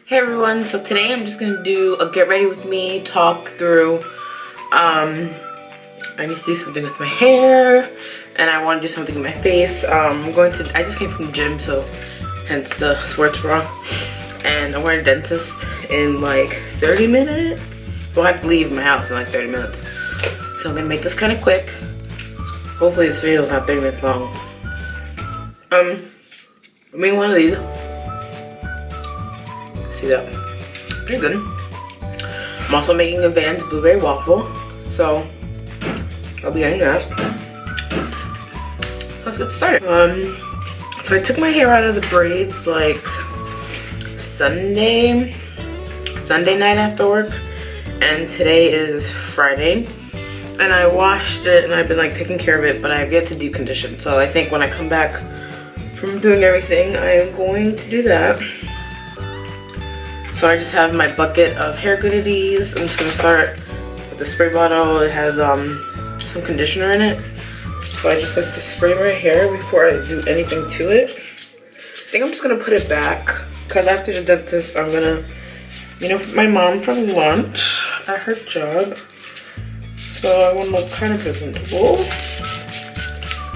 Hey everyone, so today I'm just gonna do a get ready with me talk through. I need to do something with my hair and I want to do something with my face. I just came from the gym, so hence the sports bra, and I'm going to dentist in like 30 minutes. Well, I have to leave my house in like 30 minutes, so I'm gonna make this kind of quick. Hopefully this video is not 30 minutes long. I made one of these. See that? Pretty good. I'm also making a Vans blueberry waffle, so I'll be getting that. Let's get started. So I took my hair out of the braids like Sunday night after work, and today is Friday. And I washed it and I've been like taking care of it, but I have yet to deep condition. So I think when I come back from doing everything, I am going to do that. So I just have my bucket of hair goodies. I'm just gonna start with the spray bottle. It has some conditioner in it. So I just like to spray my hair before I do anything to it. I think I'm just gonna put it back because after the dentist, I'm gonna, meet up with my mom for lunch at her job. So I wanna look kind of presentable.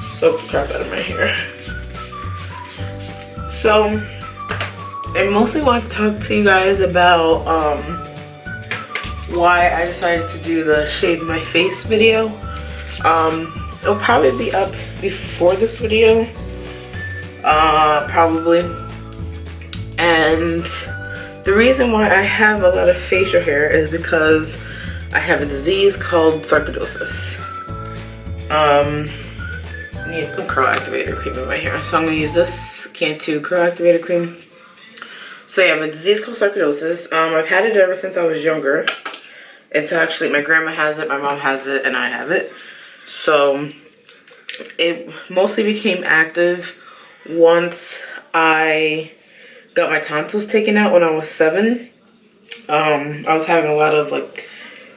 Soak the crap out of my hair. So I mostly want to talk to you guys about why I decided to do the shave my face video. It'll probably be up before this video, probably. And the reason why I have a lot of facial hair is because I have a disease called sarcoidosis. I need some curl activator cream in my hair, so I'm gonna use this Cantu curl activator cream. So yeah, I have a disease called sarcoidosis. I've had it ever since I was younger. It's actually, my grandma has it, my mom has it, and I have it. So it mostly became active once I got my tonsils taken out when I was 7. I was having a lot of like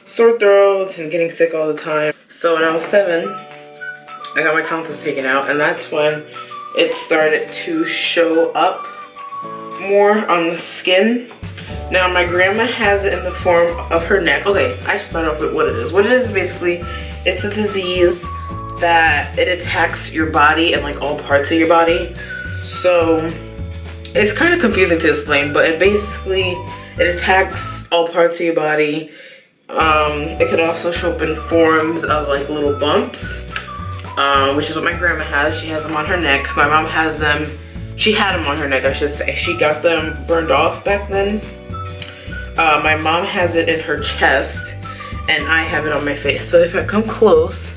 sore throats and getting sick all the time. So when I was 7, I got my tonsils taken out, and that's when it started to show up more on the skin. Now my grandma has it in the form of her neck. Okay, I should start off with what it is. What it is basically, it's a disease that it attacks your body and like all parts of your body. So it's kind of confusing to explain, but it attacks all parts of your body. It could also show up in forms of like little bumps, which is what my grandma has. She has them on her neck. My mom has them. She had them on her neck, I should say. She got them burned off back then. My mom has it in her chest, and I have it on my face. So if I come close,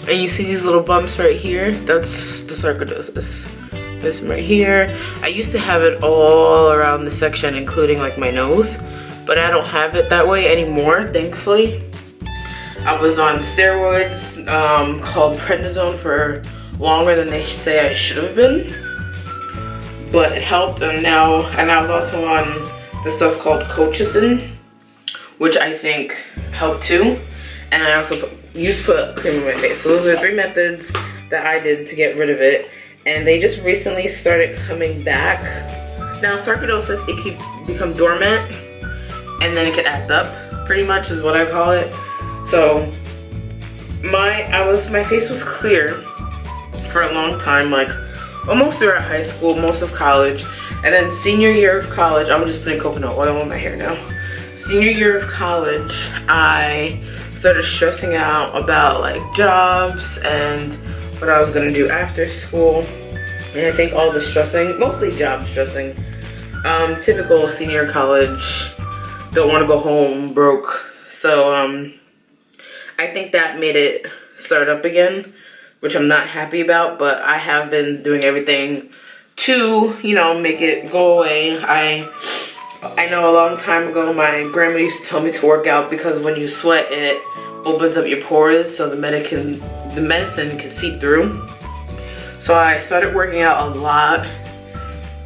and you see these little bumps right here, that's the sarcoidosis. This one right here. I used to have it all around the section, including like my nose, but I don't have it that way anymore, thankfully. I was on steroids called prednisone for longer than they say I should have been. But it helped, and I was also on the stuff called colchicine, which I think helped too. And I also used to put cream on my face. So those are 3 methods that I did to get rid of it, and they just recently started coming back. Now sarcoidosis, it could become dormant, and then it could act up, pretty much is what I call it. So my face was clear for a long time, like almost throughout high school, most of college, and then senior year of college, I'm just putting coconut oil on my hair now. Senior year of college, I started stressing out about like jobs and what I was gonna do after school. And I think all the stressing, mostly job stressing, typical senior college, don't wanna go home, broke. So I think that made it start up again, which I'm not happy about, but I have been doing everything to, make it go away. I know a long time ago, my grandma used to tell me to work out because when you sweat, it opens up your pores so the medicine can seep through. So I started working out a lot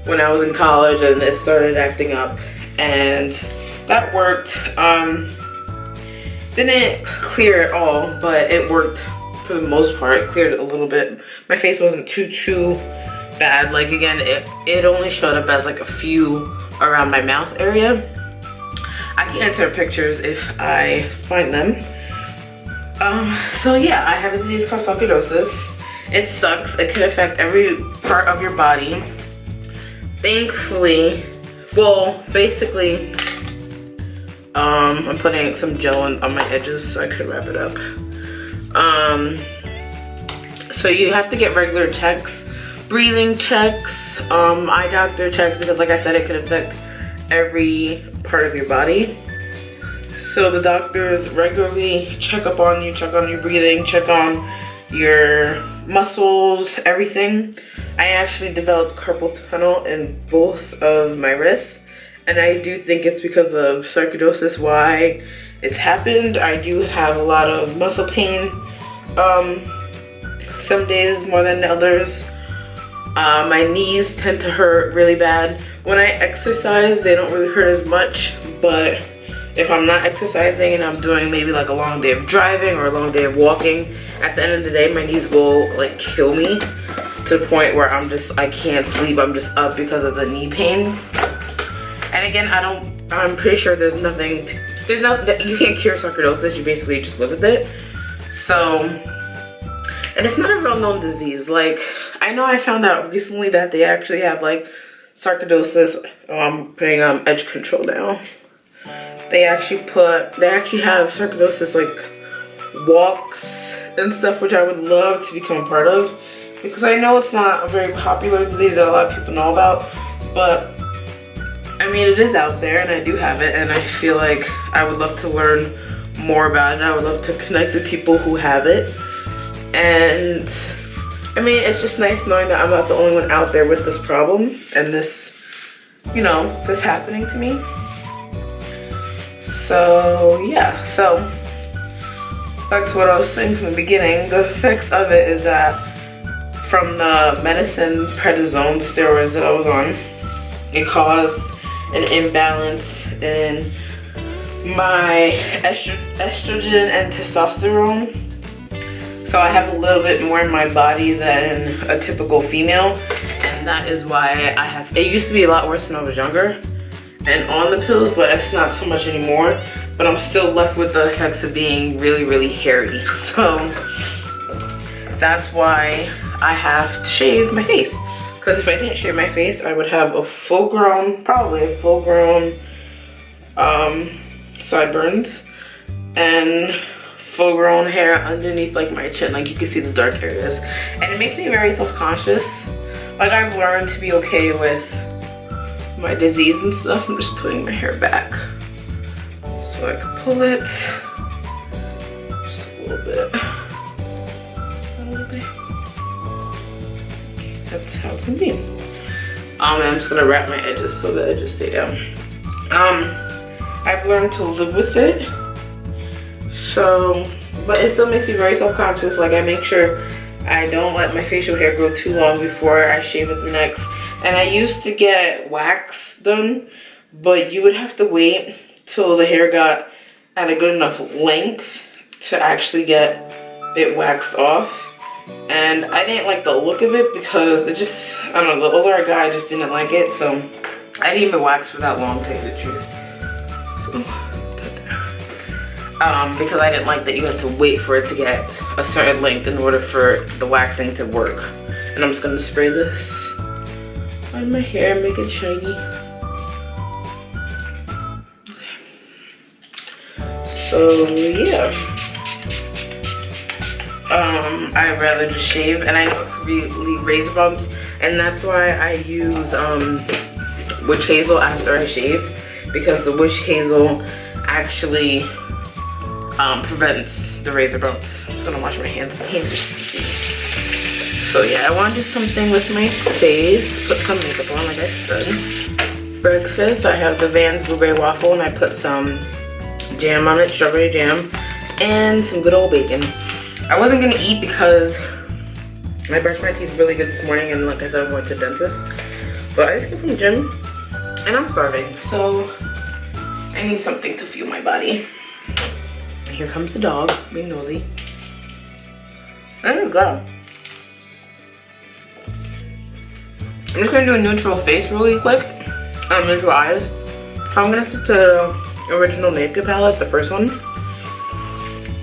when I was in college, and it started acting up, and that worked. Didn't clear it all, but it worked for the most part. It cleared it a little bit. My face wasn't too bad. Like again, it only showed up as like a few around my mouth area. I can insert pictures if I find them. So yeah, I have a disease called sarcoidosis. It sucks. It can affect every part of your body. Thankfully, well, basically, I'm putting some gel on my edges so I could wrap it up. So you have to get regular checks, breathing checks, eye doctor checks, because like I said, it could affect every part of your body. So the doctors regularly check up on you, check on your breathing, check on your muscles, everything. I actually developed carpal tunnel in both of my wrists, and I do think it's because of sarcoidosis why it's happened. I do have a lot of muscle pain, some days more than others. My knees tend to hurt really bad. When I exercise, they don't really hurt as much, but if I'm not exercising and I'm doing maybe like a long day of driving or a long day of walking, at the end of the day, my knees will like kill me to the point where I can't sleep. I'm just up because of the knee pain. And again, I'm pretty sure there's nothing, you can't cure sarcoidosis, you basically just live with it. So, and it's not a real known disease. Like, I know I found out recently that they actually have like sarcoidosis. I'm putting edge control now. They actually have sarcoidosis like walks and stuff, which I would love to become a part of, because I know it's not a very popular disease that a lot of people know about, but I mean, it is out there and I do have it, and I feel like I would love to learn more about it. I would love to connect with people who have it, and I mean, it's just nice knowing that I'm not the only one out there with this problem and this, you know, this happening to me. So yeah, so back to what I was saying from the beginning, the effects of it is that from the medicine prednisone, the steroids that I was on, it caused an imbalance in my estrogen and testosterone. So I have a little bit more in my body than a typical female, and that is why it used to be a lot worse when I was younger and on the pills, but it's not so much anymore. But I'm still left with the effects of being really, really hairy. So that's why I have to shave my face. Because if I didn't shave my face, I would have a probably full grown sideburns and full grown hair underneath like my chin. Like you can see the dark areas. And it makes me very self-conscious. Like I've learned to be okay with my disease and stuff. I'm just putting my hair back so I can pull it just a little bit. Okay, that's how it's gonna be. And I'm just gonna wrap my edges so the edges stay down. I've learned to live with it. So, but it still makes me very self-conscious. Like I make sure I don't let my facial hair grow too long before I shave it next. And I used to get wax done, but you would have to wait till the hair got at a good enough length to actually get it waxed off. And I didn't like the look of it because it just, I don't know, the older I got, I just didn't like it. So I didn't even wax for that long, to tell you the truth. So, because I didn't like that you had to wait for it to get a certain length in order for the waxing to work. And I'm just gonna spray this on my hair, make it shiny. Okay. So yeah. I'd rather just shave, and I know it could leave razor bumps, and that's why I use witch hazel after I shave, because the witch hazel actually prevents the razor bumps. I'm just gonna wash my hands. My hands are sticky. So yeah, I want to do something with my face. Put some makeup on, like I said. Breakfast, I have the Vans blueberry waffle, and I put some jam on it, strawberry jam, and some good old bacon. I wasn't gonna eat because I brushed my teeth really good this morning, and like I said, I went to the dentist. But I just came from the gym, and I'm starving, so I need something to fuel my body. Here comes the dog, being nosy. There you go. I'm just gonna do a neutral face really quick. Neutral eyes. So I'm gonna stick to the original makeup palette, the first one.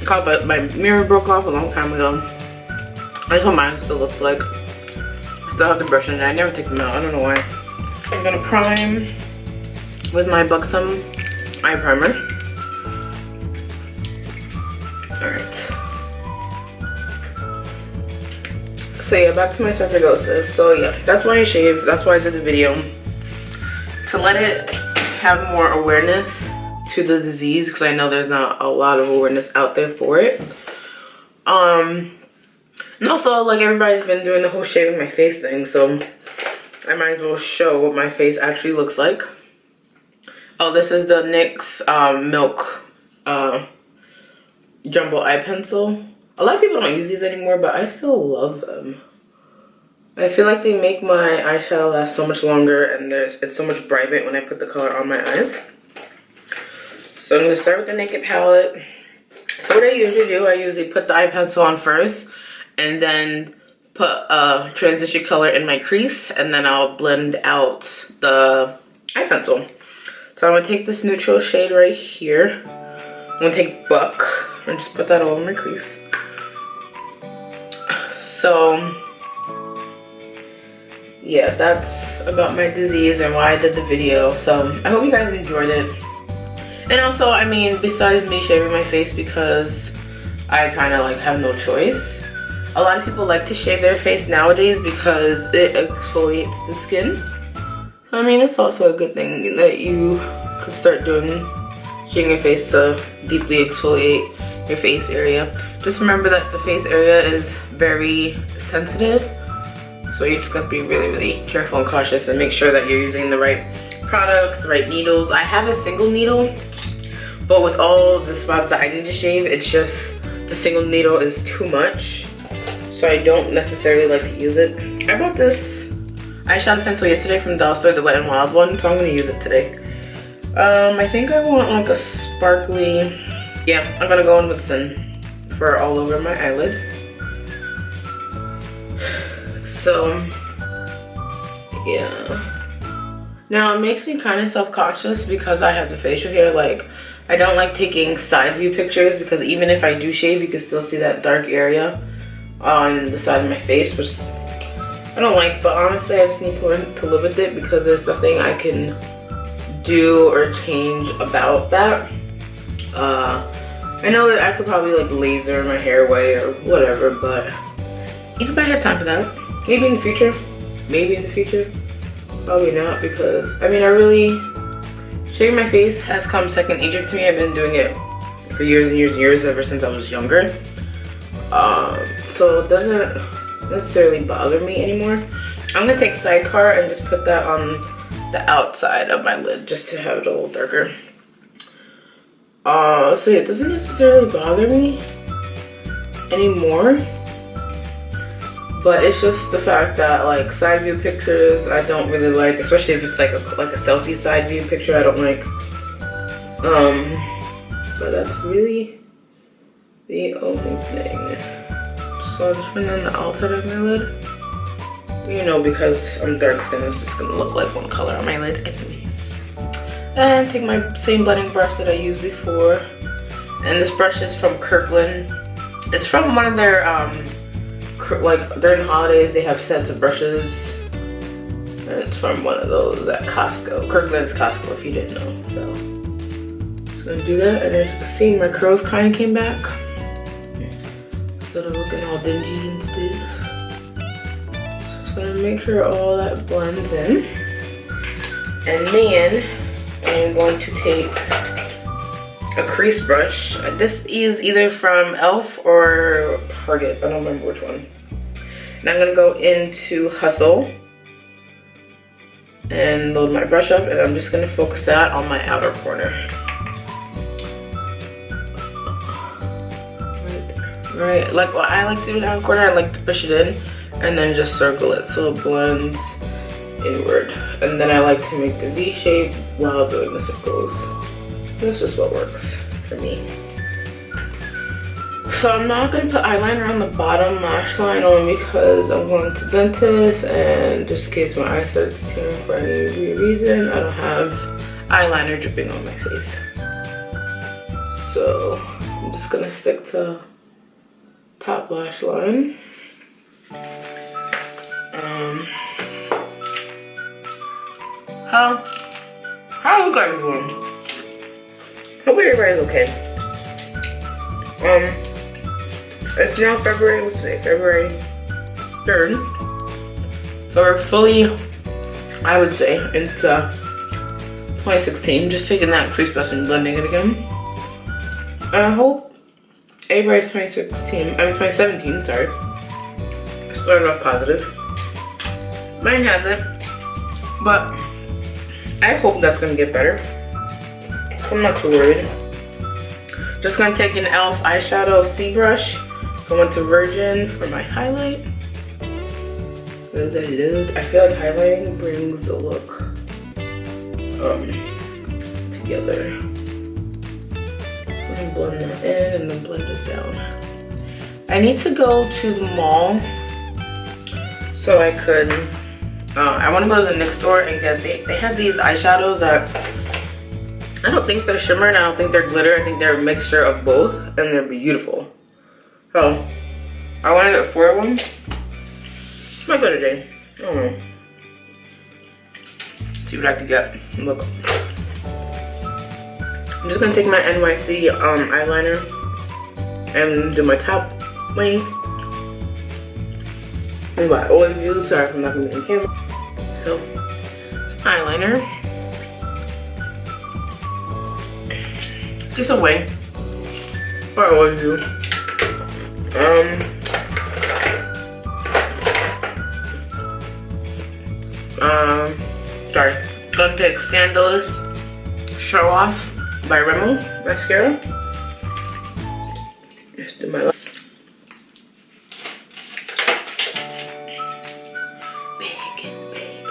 But my mirror broke off a long time ago. That's what mine still looks like. I still have the brush in it. I never take them out. I don't know why. I'm gonna prime with my Buxom eye primer. Alright. So yeah, back to my sarcoidosis. So yeah, that's why I shaved. That's why I did the video. To let it have more awareness to the disease, because I know there's not a lot of awareness out there for it. And also, like, everybody's been doing the whole shaving my face thing, so I might as well show what my face actually looks like. Oh, this is the NYX Milk Jumbo Eye Pencil. A lot of people don't use these anymore, but I still love them. I feel like they make my eyeshadow last so much longer, and it's so much brighter when I put the color on my eyes. So I'm going to start with the Naked palette. So what I usually do, I usually put the eye pencil on first, and then put a transition color in my crease, and then I'll blend out the eye pencil. So I'm going to take this neutral shade right here. I'm going to take Buck and just put that all in my crease. So yeah, that's about my disease and why I did the video. So I hope you guys enjoyed it. And also, I mean, besides me shaving my face because I kind of like have no choice, a lot of people like to shave their face nowadays because it exfoliates the skin. So I mean, it's also a good thing that you could start doing, shaving your face to deeply exfoliate your face area. Just remember that the face area is very sensitive. So you just got to be really, really careful and cautious and make sure that you're using the right products, the right needles. I have a single needle, but with all the spots that I need to shave, it's just the single needle is too much. So I don't necessarily like to use it. I bought this eyeshadow pencil yesterday from Dollar Store, the Wet n Wild one, so I'm going to use it today. I think I want like a sparkly, yeah, I'm going to go in with Sin for all over my eyelid. So, yeah. Now, it makes me kind of self-conscious because I have the facial hair. Like, I don't like taking side view pictures because even if I do shave, you can still see that dark area on the side of my face, which I don't like. But honestly, I just need to learn to live with it because there's nothing I can do or change about that. I know that I could probably like laser my hair away or whatever, but ain't nobody have time for that. Maybe in the future. Maybe in the future. Probably not, because I mean, shaving my face has come second nature to me. I've been doing it for years and years and years, ever since I was younger. So it doesn't necessarily bother me anymore. I'm gonna take Sidecar and just put that on the outside of my lid just to have it a little darker. So yeah, it doesn't necessarily bother me anymore. But it's just the fact that like side view pictures I don't really like, especially if it's like a selfie side view picture I don't like. But that's really the only thing. So I'll just put it on the outside of my lid. You know, because I'm dark skinned, it's just gonna look like one color on my lid anyways. And take my same blending brush that I used before. And this brush is from Kirkland. It's from one of their like during the holidays they have sets of brushes, and it's from one of those at Costco. Kirkland's Costco, if you didn't know. So just gonna do that, and as you can see, my curls kind of came back, so they're looking all dingy and stiff. So just gonna make sure all that blends in, and then I'm going to take a crease brush. This is either from e.l.f. or Target, I don't remember which one. And I'm gonna go into Hustle and load my brush up, and I'm just gonna focus that on my outer corner. Right, like what I like to do in the outer corner, I like to push it in and then just circle it so it blends inward. And then I like to make the V shape while doing the circles. That's just what works for me. So I'm not going to put eyeliner on the bottom lash line only because I'm going to dentist, and just in case my eye starts tearing for any reason, I don't have eyeliner dripping on my face. So I'm just going to stick to top lash line. How you guys doing? Hope everybody's okay. It's now February, what's today? February 3rd. So we're fully, I would say, into 2016. Just taking that crease brush and blending it again. I hope everybody's 2017, sorry. Started off positive. Mine hasn't, but I hope that's gonna get better. I'm not too worried. Just gonna take an e.l.f. eyeshadow C brush, go into Virgin for my highlight. Because I feel like highlighting brings the look together. So I'm gonna blend that in and then blend it down. I need to go to the mall so I could, I want to go to the NYX store and get, they have these eyeshadows that, I don't think they're shimmer and I don't think they're glitter. I think they're a mixture of both and they're beautiful. So, I want to get 4 of them. Might go today. I don't know. See what I could get. Look. I'm just going to take my NYC eyeliner and do my top wing. And my oil view. Sorry if I'm not going to be in camera. So, it's eyeliner. Just a wing. Or oil view. Sorry. Gonna take Scandalous Show Off by Rimmel mascara. Just do my left. Big and big.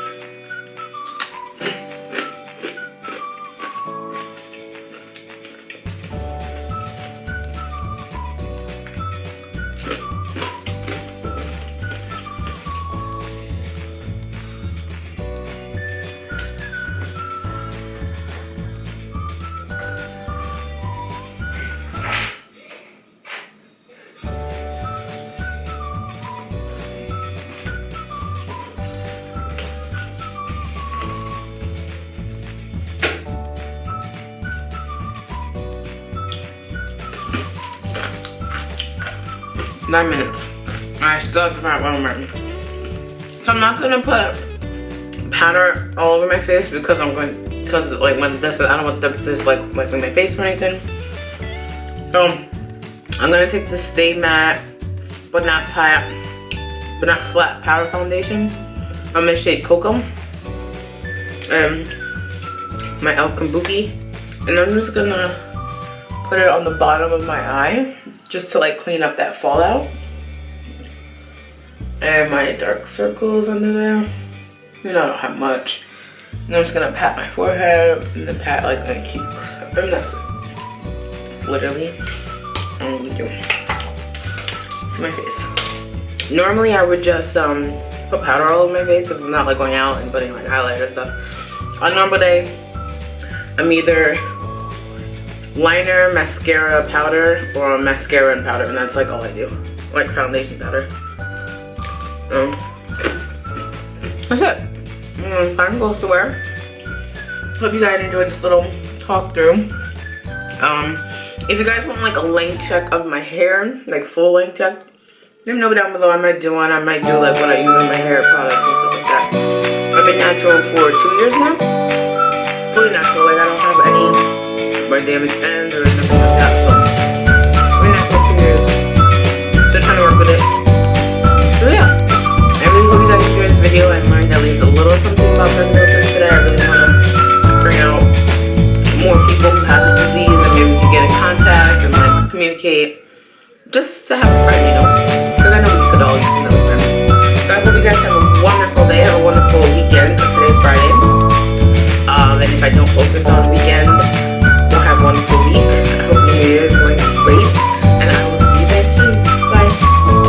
9 minutes. I still have to find one more. So I'm not gonna put powder all over my face because like when this, I don't want this like in my face or anything. So I'm gonna take the Stay Matte but not flat powder foundation. I'm in shade Cocoa and my e.l.f. Kabuki, and I'm just gonna put it on the bottom of my eye just to like clean up that fallout and my dark circles under there. You know, I don't have much. And I'm just gonna pat my forehead and then pat like my cheeks, and that's it. Literally, I'm gonna do my face. Normally I would just put powder all over my face if I'm not like going out and putting like highlighter and stuff. On a normal day, I'm either liner, mascara, powder, or mascara and powder, and that's like all I do. Like foundation powder. That's it. Time goes to wear. Hope you guys enjoyed this little talk through. If you guys want like a length check of my hair, like full length check, let me know down below. I might do one. I might do like what I use on my hair products and stuff like that. I've been natural for 2 years now. Fully natural. Like I don't have any like damaged ends or something like that. So I've been natural for 2 years. Still trying to work with it. So yeah. I really hope you guys enjoyed this video.